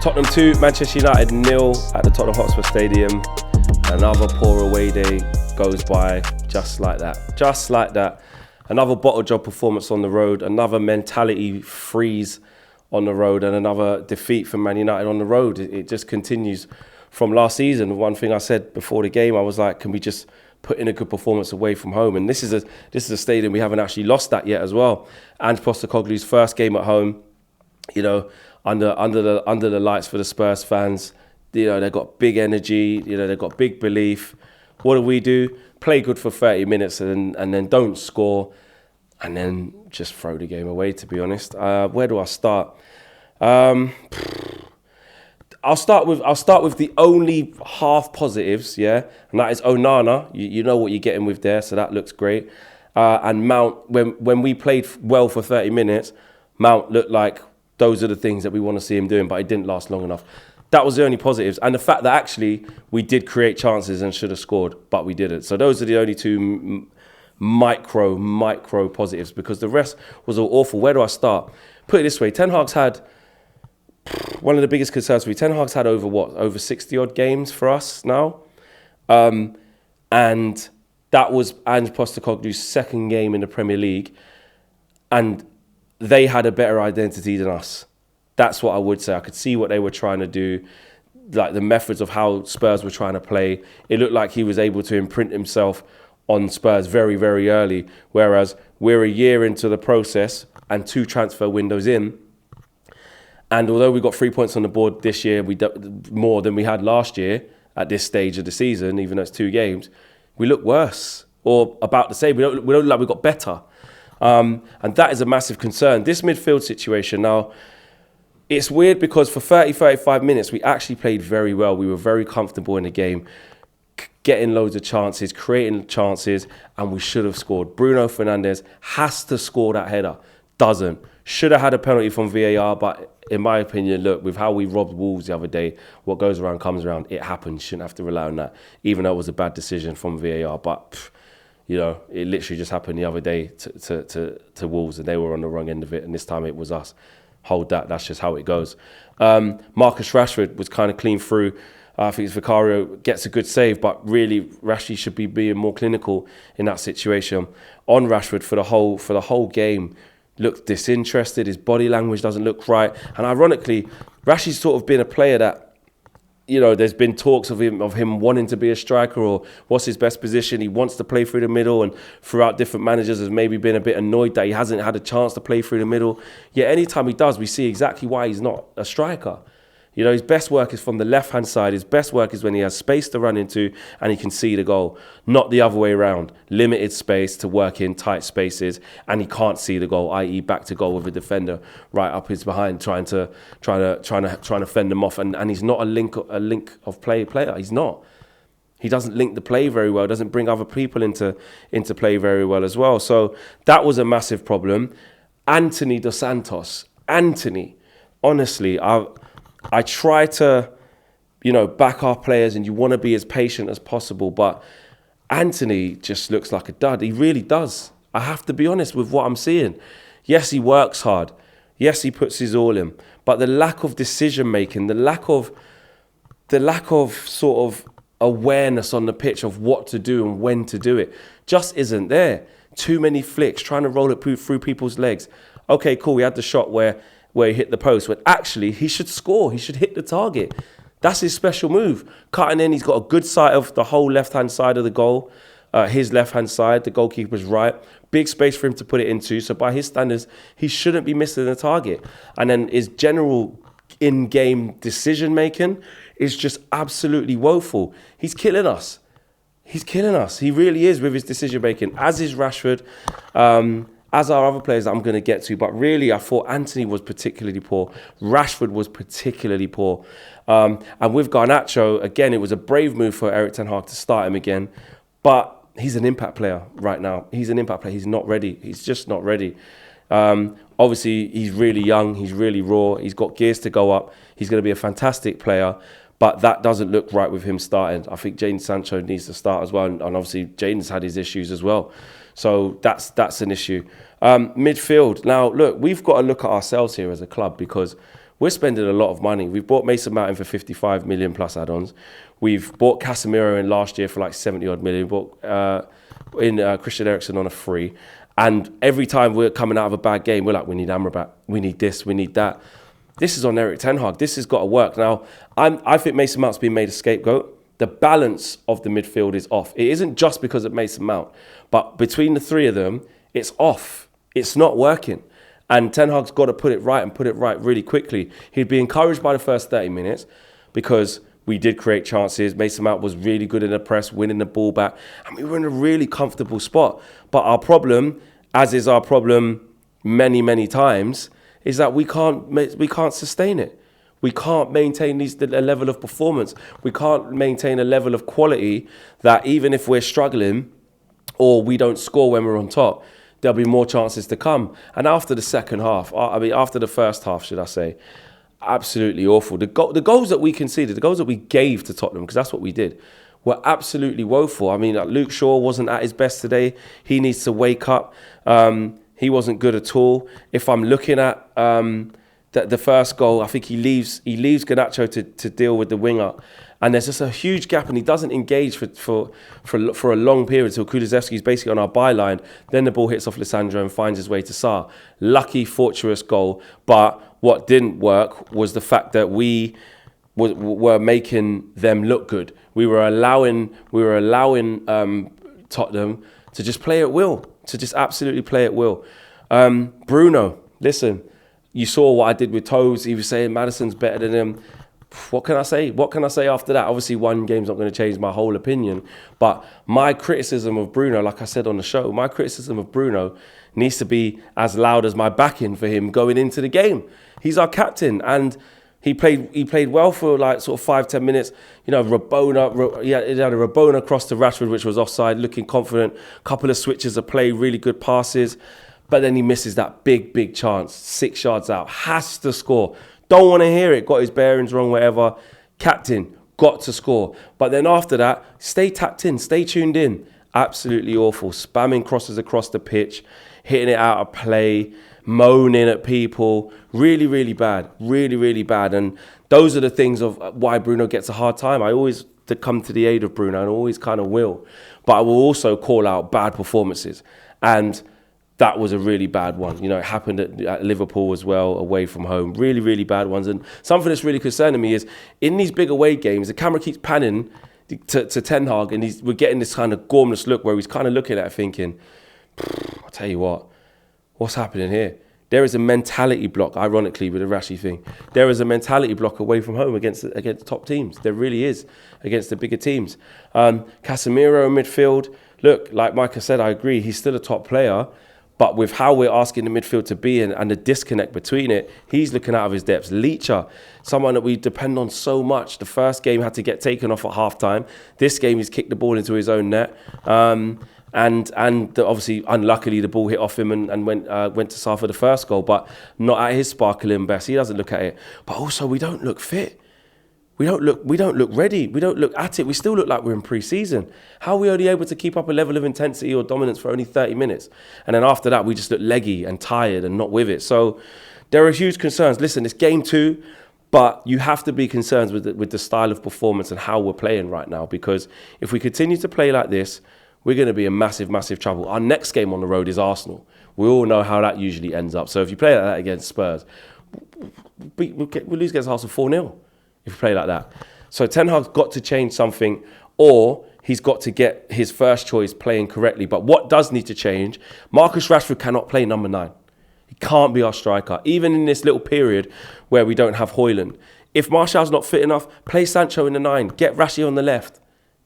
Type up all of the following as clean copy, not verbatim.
Tottenham 2, Manchester United 0 at the Tottenham Hotspur Stadium. Another poor away day goes by just like that. Just like that. Another bottle job performance on the road, another mentality freeze on the road, and another defeat for Man United on the road. It just continues from last season. One thing I said before the game, I was like, can we just put in a good performance away from home? And this is a stadium we haven't actually lost that yet as well. Ange Postecoglou's first game at home, you know, under the lights for the Spurs fans. You know, they've got big energy, you know, they've got big belief. What do? Play good for 30 minutes and then don't score and then just throw the game away, to be honest. Where do I start? I'll start with the only half positives, yeah, and that is Onana. You know what you're getting with there, so that looks great. And Mount, when we played well for 30 minutes, Mount looked like those are the things that we want to see him doing, but it didn't last long enough. That was the only positives. And the fact that actually we did create chances and should have scored, but we didn't. So those are the only two micro positives, because the rest was all awful. Where do I start? Put it this way, Ten Hag's had one of the biggest concerns for me. Ten Hag's had over 60 odd games for us now. And that was Ange Postecoglou's second game in the Premier League. And they had a better identity than us. That's what I would say. I could see what they were trying to do, like the methods of how Spurs were trying to play. It looked like he was able to imprint himself on Spurs very, very early, whereas we're a year into the process and 2 transfer windows in. And although we got 3 points on the board this year, more than we had last year at this stage of the season, even though it's 2 games, we look worse or about the same. We don't look like we got better. And that is a massive concern. This midfield situation now, it's weird because for 35 minutes, we actually played very well. We were very comfortable in the game, getting loads of chances, creating chances, and we should have scored. Bruno Fernandes has to score that header. Doesn't. Should have had a penalty from VAR, but in my opinion, look, with how we robbed Wolves the other day, what goes around comes around. It happened. Shouldn't have to rely on that, even though it was a bad decision from VAR. But, you know, it literally just happened the other day to Wolves, and they were on the wrong end of it, and this time it was us. Hold that. That's just how it goes. Marcus Rashford was kind of clean through. I think it's Vicario gets a good save, but really Rashford should be being more clinical in that situation. On Rashford for the whole game, looked disinterested. His body language doesn't look right. And ironically, Rashford's sort of been a player that, you know, there's been talks of him wanting to be a striker or what's his best position. He wants to play through the middle, and throughout different managers has maybe been a bit annoyed that he hasn't had a chance to play through the middle. Yet anytime he does, we see exactly why he's not a striker. You know, his best work is from the left-hand side. His best work is when he has space to run into and he can see the goal, not the other way around. Limited space to work in tight spaces and he can't see the goal, i.e. back to goal with a defender right up his behind, trying to fend them off. And he's not a link of play player. He's not. He doesn't link the play very well. Doesn't bring other people into play very well as well. So that was a massive problem. Anthony Dos Santos. Anthony, honestly, I try to, you know, back our players, and you want to be as patient as possible. But Anthony just looks like a dud. He really does. I have to be honest with what I'm seeing. Yes, he works hard. Yes, he puts his all in. But the lack of decision making, the lack of sort of awareness on the pitch of what to do and when to do it, just isn't there. Too many flicks, trying to roll it through people's legs. Okay, cool. We had the shot where he hit the post, but actually he should score. He should hit the target. That's his special move. Cutting in, he's got a good sight of the whole left-hand side of the goal. His left-hand side, the goalkeeper's right. Big space for him to put it into. So by his standards, he shouldn't be missing the target. And then his general in-game decision-making is just absolutely woeful. He's killing us. He's killing us. He really is with his decision-making, as is Rashford. As are other players that I'm going to get to. But really, I thought Anthony was particularly poor. Rashford was particularly poor. And with Garnacho, again, it was a brave move for Erik ten Hag to start him again. But he's an impact player right now. He's an impact player. He's not ready. He's just not ready. Obviously, he's really young. He's really raw. He's got gears to go up. He's going to be a fantastic player. But that doesn't look right with him starting. I think Jadon Sancho needs to start as well. And obviously, Jadon's had his issues as well. So that's an issue. Midfield. Now, look, we've got to look at ourselves here as a club, because we're spending a lot of money. We've bought Mason Mount in for 55 million plus add-ons. We've bought Casemiro in last year for like 70 odd million. Bought Christian Eriksen on a free. And every time we're coming out of a bad game, we're like, we need Amrabat, we need this, we need that. This is on Erik ten Hag. This has got to work. Now, I think Mason Mount's been made a scapegoat. The balance of the midfield is off. It isn't just because of Mason Mount, but between the three of them, it's off. It's not working. And Ten Hag's got to put it right and put it right really quickly. He'd be encouraged by the first 30 minutes because we did create chances. Mason Mount was really good in the press, winning the ball back. And we were in a really comfortable spot. But our problem, as is our problem many, many times, is that we can't sustain it. We can't maintain a level of performance. We can't maintain a level of quality that even if we're struggling or we don't score when we're on top, there'll be more chances to come. And after the second half, after the first half, should I say, absolutely awful. The goals that we conceded, the goals that we gave to Tottenham, because that's what we did, were absolutely woeful. I mean, Luke Shaw wasn't at his best today. He needs to wake up. He wasn't good at all. If I'm looking at the first goal, I think he leaves Garnacho to deal with the winger, and there's just a huge gap, and he doesn't engage for a long period until Kulusevski's basically on our byline. Then the ball hits off Lissandro and finds his way to Sarr. Lucky, fortuitous goal, but what didn't work was the fact that we were making them look good. We were allowing Tottenham to just play at will, to just absolutely play at will. Bruno, listen. You saw what I did with Toes. He was saying Maddison's better than him. What can I say? What can I say after that? Obviously, one game's not going to change my whole opinion. But my criticism of Bruno, like I said on the show, my criticism of Bruno needs to be as loud as my backing for him going into the game. He's our captain, and he played well for like sort of 5-10 minutes. You know, he had a Rabona cross to Rashford, which was offside, looking confident. Couple of switches of play, really good passes. But then he misses that big chance, 6 yards out, has to score. Don't want to hear it, got his bearings wrong, whatever. Captain, got to score. But then after that, stay tapped in, stay tuned in. Absolutely awful. Spamming crosses across the pitch, hitting it out of play, moaning at people. Really, really bad. Really, really bad. And those are the things of why Bruno gets a hard time. I always come to the aid of Bruno and always kind of will. But I will also call out bad performances. And that was a really bad one. You know, it happened at Liverpool as well, away from home. Really, really bad ones. And something that's really concerning me is in these big away games, the camera keeps panning to Ten Hag, and we're getting this kind of gormless look where he's kind of looking at it thinking, I'll tell you what's happening here? There is a mentality block, ironically, with the Rashi thing. There is a mentality block away from home against top teams. There really is, against the bigger teams. Casemiro in midfield. Look, like Micah said, I agree, he's still a top player. But with how we're asking the midfield to be and the disconnect between it, he's looking out of his depths. Leacher, someone that we depend on so much. The first game had to get taken off at halftime. This game, he's kicked the ball into his own net. And obviously, unluckily, the ball hit off him and went to Sarr for the first goal, but not at his sparkling best. He doesn't look at it. But also, we don't look fit. We don't look ready. We don't look at it. We still look like we're in pre-season. How are we only able to keep up a level of intensity or dominance for only 30 minutes? And then after that, we just look leggy and tired and not with it. So there are huge concerns. Listen, it's game 2, but you have to be concerned with the style of performance and how we're playing right now. Because if we continue to play like this, we're going to be in massive, massive trouble. Our next game on the road is Arsenal. We all know how that usually ends up. So if you play like that against Spurs, we'll lose against Arsenal 4-0. If you play like that. So Ten Hag's got to change something, or he's got to get his first choice playing correctly. But what does need to change, Marcus Rashford cannot play number 9. He can't be our striker, even in this little period where we don't have Højlund. If Martial's not fit enough, play Sancho in the 9. Get Rashi on the left.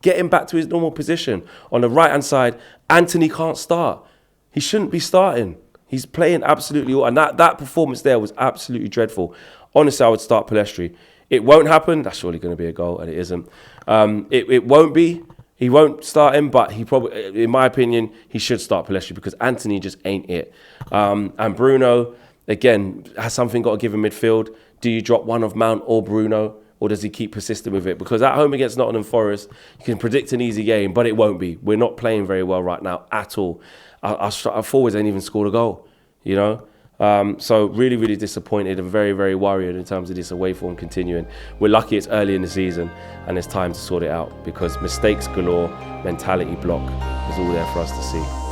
Get him back to his normal position. On the right-hand side, Anthony can't start. He shouldn't be starting. He's playing absolutely all. And that performance there was absolutely dreadful. Honestly, I would start Pellistri. It won't happen. That's surely going to be a goal, and it isn't. It won't be. He won't start him, but he probably, in my opinion, he should start Pellistri because Anthony just ain't it. And Bruno, again, has something got to give in midfield. Do you drop one of Mount or Bruno, or does he keep persisting with it? Because at home against Nottingham Forest, you can predict an easy game, but it won't be. We're not playing very well right now at all. Our forwards ain't even scored a goal, you know. So really, really disappointed and very, very worried in terms of this away form continuing. We're lucky it's early in the season and it's time to sort it out, because mistakes galore, mentality block is all there for us to see.